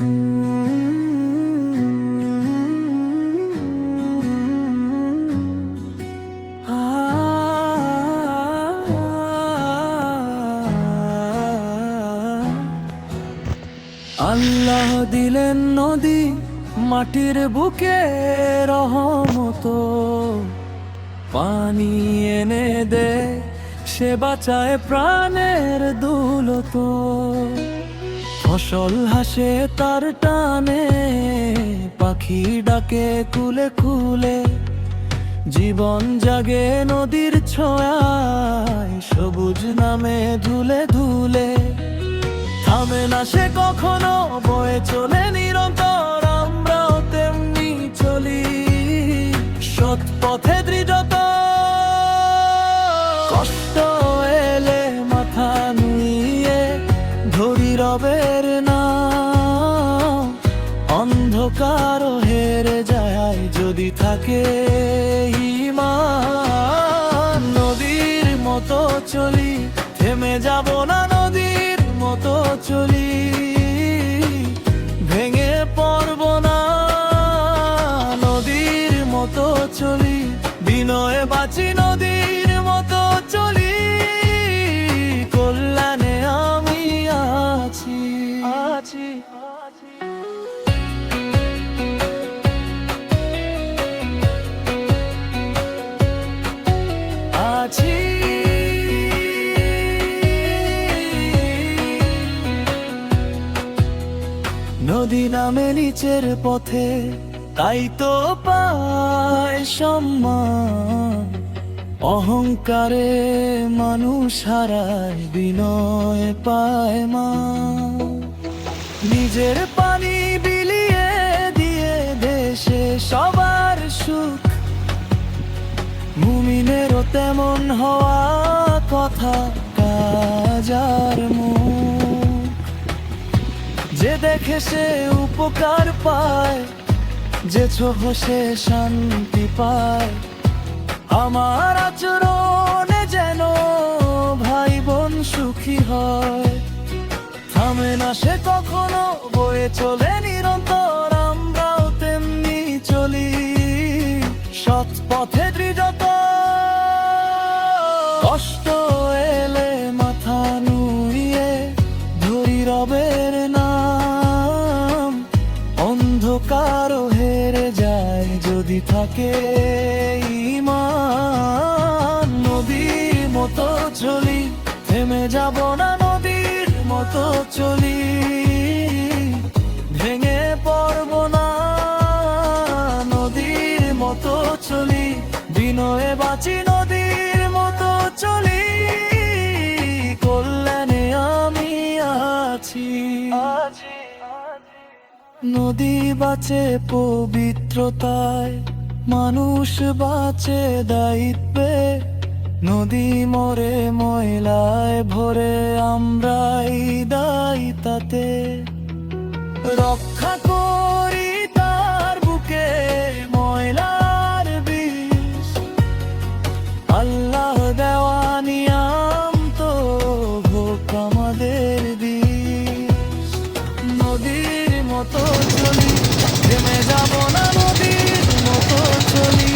আল্লাহ দিলেন নদী মাটির বুকে রহমত, পানি এনে দে সে বাঁচায় প্রাণের দুলত। ফসল হাসে তার টানে, পাখি ডাকে কুলে কুলে, জীবন জাগে নদীর ছোঁয়ায়, সবুজ নামে ধুলে ধুলে। থামে না সে কখনো, বয়ে চলে নিরন্তর, আমরাও তেমনি চলি সৎ পথে দৃঢ়তা। কষ্ট এলে মাথা নুইয়ে ধরি রবের নাম, অন্ধকার হেরে যায় যদি থাকে ঈমান। নদীর মতো চলি, থেমে যাব না, নদীর মতো চলি, ভেঙে পড়ব না। নদীর মতো চলি, বিনয়ে বাঁচি, নদীর মতো চলি, কল্যাণে আমি আছি আছি আছি। নদী নামে নিচের পথে, তাই তো পায় সম্মান। অহংকারে মানুষ হারায়, বিনয় পায় মা। নিজের পানি বিলিয়ে দিয়ে দেশে সবার সুখ, মুমিনেরও তেমন হওয়া কথা, কাজার মুখ। যে দেখে সে উপকার পায়, যে ছোঁয় সে শান্তি পায়। আমার আচরণে যেন ভাই বোন সুখী হয়। থামে না সে কখনো, বয়ে চলে নিরন্তর, আমরাও তেমনি চলি সৎ পথে দৃঢ়তা। কষ্ট এলে মাথা নুইয়ে ধরি রবের নাম, অন্ধকার হেরে যায় যদি থাকে ঈমান। নদীর মতো চলি, থেমে যাব না, নদীর মতো চলি, ভেঙে পড়ব না। নদীর মতো চলি, বিনয়ে বাঁচি, নদীর মতো চলি, কল্যাণে আমি আছি। নদী বাঁচে পবিত্রতায়, মানুষ বাঁচে দায়িত্বে। নদী মরে ময়লায় ভরে, আমরাই দায়ী তাতে। রক্ষা করি তার বুকে ময়লার বিষ, আল্লাহ দেওয়া নিয়াম তো হোক আমাদের দিস। নদীর মতো চলি, থেমে যাব না, নদীর মতো চলি।